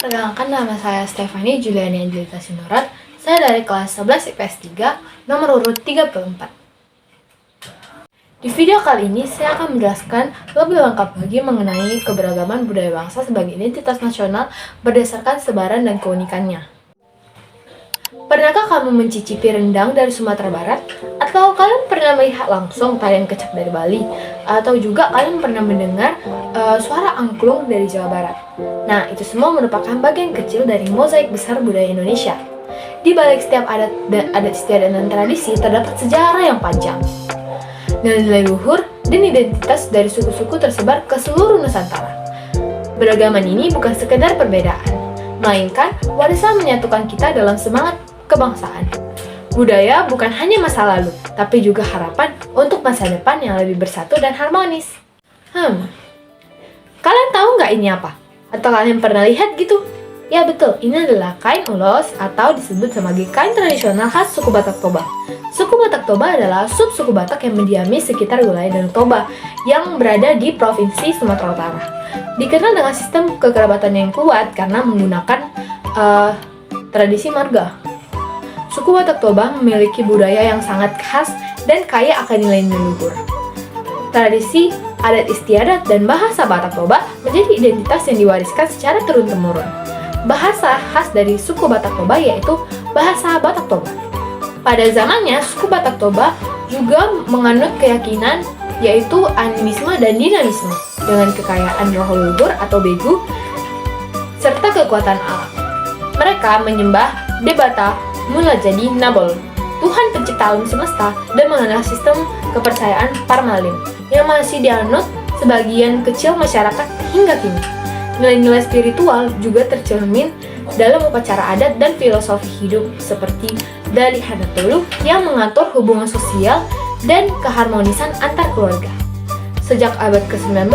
Perkenalkan, nama saya Stefani Juliani Angelita Sinurat. Saya dari kelas 11 IPS 3, nomor urut 34. Di video kali ini, saya akan menjelaskan lebih lengkap lagi mengenai keberagaman budaya bangsa sebagai identitas nasional berdasarkan sebaran dan keunikannya. Pernahkah kamu mencicipi rendang dari Sumatera Barat? Atau kalian pernah melihat langsung tarian kecak dari Bali? Atau juga kalian pernah mendengar suara angklung dari Jawa Barat? Nah, itu semua merupakan bagian kecil dari mozaik besar budaya Indonesia. Di balik setiap adat istiadat dan tradisi terdapat sejarah yang panjang. Nilai-nilai luhur dan identitas dari suku-suku tersebar ke seluruh Nusantara. Beragaman ini bukan sekedar perbedaan, melainkan warisan menyatukan kita dalam semangat kebangsaan. Budaya bukan hanya masa lalu, tapi juga harapan untuk masa depan yang lebih bersatu dan harmonis. Kalian tahu nggak ini apa? Atau kalian pernah lihat gitu? Ya betul, ini adalah kain ulos atau disebut sebagai kain tradisional khas suku Batak Toba. Suku Batak Toba adalah sub-suku Batak yang mendiami sekitar wilayah Danau Toba yang berada di Provinsi Sumatera Utara. Dikenal dengan sistem kekerabatan yang kuat karena menggunakan tradisi marga. Suku Batak Toba memiliki budaya yang sangat khas dan kaya akan nilai-nilai luhur. Tradisi, adat istiadat, dan bahasa Batak Toba menjadi identitas yang diwariskan secara turun-temurun. Bahasa khas dari suku Batak Toba yaitu bahasa Batak Toba. Pada zamannya, suku Batak Toba juga menganut keyakinan yaitu animisme dan dinamisme dengan kekayaan roh leluhur atau begu serta kekuatan alam. Mereka menyembah Debata Mula jadi Nabol, Tuhan pencipta alam semesta, dan mengenal sistem kepercayaan Parmalin yang masih dianut sebagian kecil masyarakat hingga kini. Nilai-nilai spiritual juga tercermin dalam upacara adat dan filosofi hidup seperti Dali Hanatulu yang mengatur hubungan sosial dan keharmonisan antar keluarga. Sejak abad ke-19,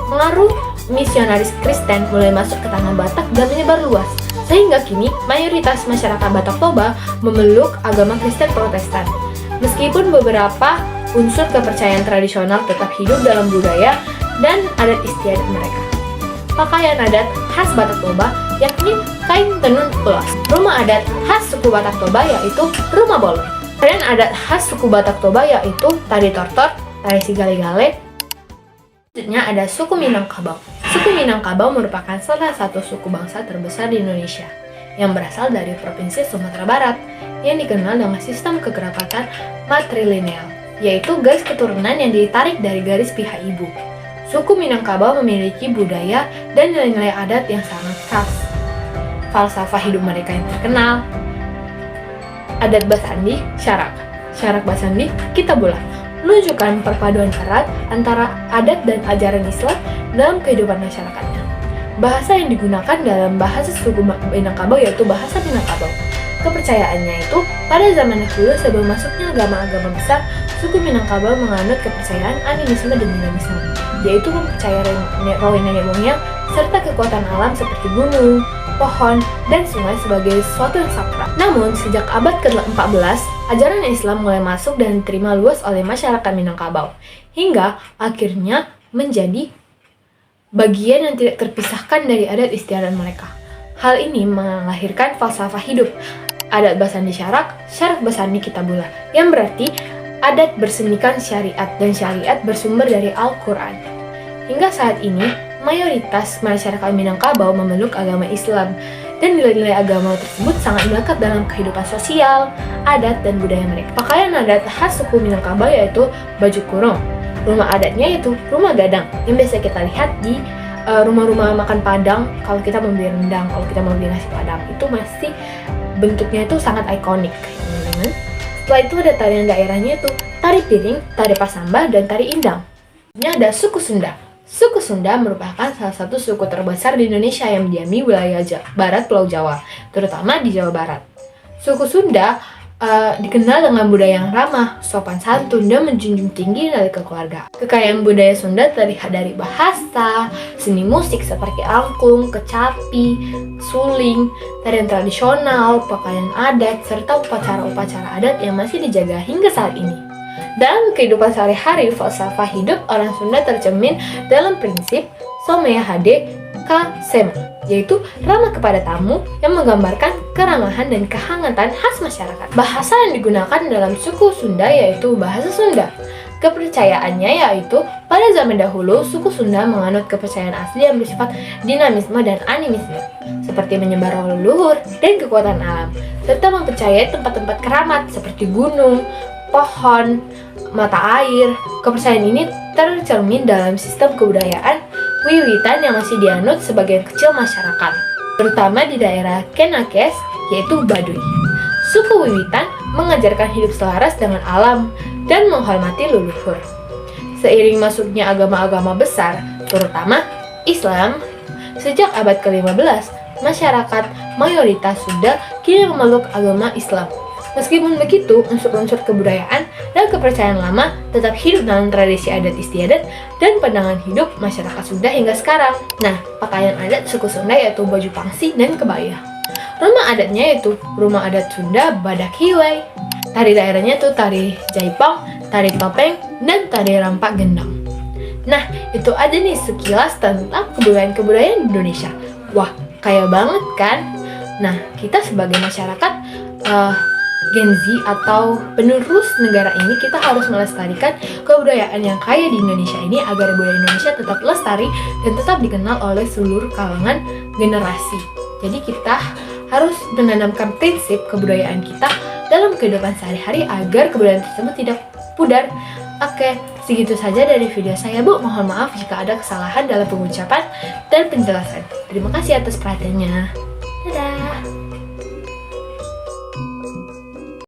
pengaruh misionaris Kristen mulai masuk ke tanah Batak dan menyebar luas, sehingga kini mayoritas masyarakat Batak Toba memeluk agama Kristen Protestan. Meskipun beberapa unsur kepercayaan tradisional tetap hidup dalam budaya dan adat istiadat mereka. Pakaian adat khas Batak Toba yakni kain tenun ulos. Rumah adat khas suku Batak Toba yaitu rumah bolong. Tarian adat khas suku Batak Toba yaitu tari tortor, tari sigale-gale. Selanjutnya ada suku Minangkabau. Suku Minangkabau merupakan salah satu suku bangsa terbesar di Indonesia yang berasal dari Provinsi Sumatera Barat yang dikenal dengan sistem kekerabatan matrilineal, yaitu garis keturunan yang ditarik dari garis pihak ibu. Suku Minangkabau memiliki budaya dan nilai-nilai adat yang sangat khas. Falsafah hidup mereka yang terkenal, adat Basandi, syarak Basandi, Kitabullah, menunjukkan perpaduan erat antara adat dan ajaran Islam dalam kehidupan masyarakatnya. Bahasa yang digunakan dalam bahasa suku Minangkabau yaitu bahasa Minangkabau. Kepercayaannya itu, pada zaman dahulu sebelum masuknya agama-agama besar, suku Minangkabau menganut kepercayaan animisme dan dinamisme, yaitu mempercayai roh nenek moyang serta kekuatan alam seperti gunung, pohon, dan sungai sebagai sesuatu yang sakral. Namun, sejak abad ke-14, ajaran Islam mulai masuk dan diterima luas oleh masyarakat Minangkabau, hingga akhirnya menjadi bagian yang tidak terpisahkan dari adat istiadat mereka. Hal ini melahirkan falsafah hidup, adat Basandi syarak Basandi Kitabullah, yang berarti adat bersemikan syariat dan syariat bersumber dari Al-Quran. Hingga saat ini, mayoritas masyarakat Minangkabau memeluk agama Islam, dan nilai-nilai agama tersebut sangat melekat dalam kehidupan sosial, adat, dan budaya mereka. Pakaian adat khas suku Minangkabau yaitu baju kurung. Rumah adatnya yaitu rumah gadang, yang biasa kita lihat di rumah-rumah makan Padang. Kalau kita mau beli rendang, kalau kita mau beli nasi Padang, itu masih bentuknya itu sangat ikonik, teman-teman. Setelah itu ada tarian daerahnya itu tari piring, tari pasambah, dan tari indang. Ini ada suku Sunda. Suku Sunda merupakan salah satu suku terbesar di Indonesia yang mendiami wilayah barat Pulau Jawa, terutama di Jawa Barat. Suku Sunda dikenal dengan budaya yang ramah, sopan santun, dan menjunjung tinggi nilai kekeluargaan. Kekayaan budaya Sunda terlihat dari bahasa, seni musik seperti angklung, kecapi, suling, tarian tradisional, pakaian adat, serta upacara-upacara adat yang masih dijaga hingga saat ini. Dalam kehidupan sehari-hari, falsafah hidup orang Sunda tercermin dalam prinsip Somea Hade Ka Sema, yaitu ramah kepada tamu yang menggambarkan keramahan dan kehangatan khas masyarakat. Bahasa yang digunakan dalam suku Sunda yaitu bahasa Sunda. Kepercayaannya yaitu pada zaman dahulu suku Sunda menganut kepercayaan asli yang bersifat dinamisme dan animisme, seperti menyembah roh leluhur dan kekuatan alam, serta mempercayai tempat-tempat keramat seperti gunung, pohon, mata air. Kepercayaan ini tercermin dalam sistem kebudayaan Wiwitan yang masih dianut sebagian kecil masyarakat, terutama di daerah Kenakes, yaitu Baduy. Suku Wiwitan mengajarkan hidup selaras dengan alam dan menghormati leluhur. Seiring masuknya agama-agama besar, terutama Islam, sejak abad ke-15, masyarakat mayoritas Sunda kini memeluk agama Islam. Meskipun begitu, unsur-unsur kebudayaan dan kepercayaan lama tetap hidup dalam tradisi adat istiadat dan pandangan hidup masyarakat Sunda hingga sekarang. Nah, pakaian adat suku Sunda yaitu baju pangsi dan kebaya. Rumah adatnya yaitu rumah adat Sunda Badak Hiwai. Tari daerahnya itu tari Jaipong, tari topeng, dan tari rampak gendang. Nah, itu aja nih sekilas tentang kebudayaan-kebudayaan Indonesia. Wah, kaya banget kan? Nah, kita sebagai masyarakat Gen Z atau penerus negara ini, kita harus melestarikan kebudayaan yang kaya di Indonesia ini agar budaya Indonesia tetap lestari dan tetap dikenal oleh seluruh kalangan generasi. Jadi kita harus menanamkan prinsip kebudayaan kita dalam kehidupan sehari-hari agar kebudayaan tersebut tidak pudar. Oke, segitu saja dari video saya, Bu. Mohon maaf jika ada kesalahan dalam pengucapan dan penjelasan. Terima kasih atas perhatiannya.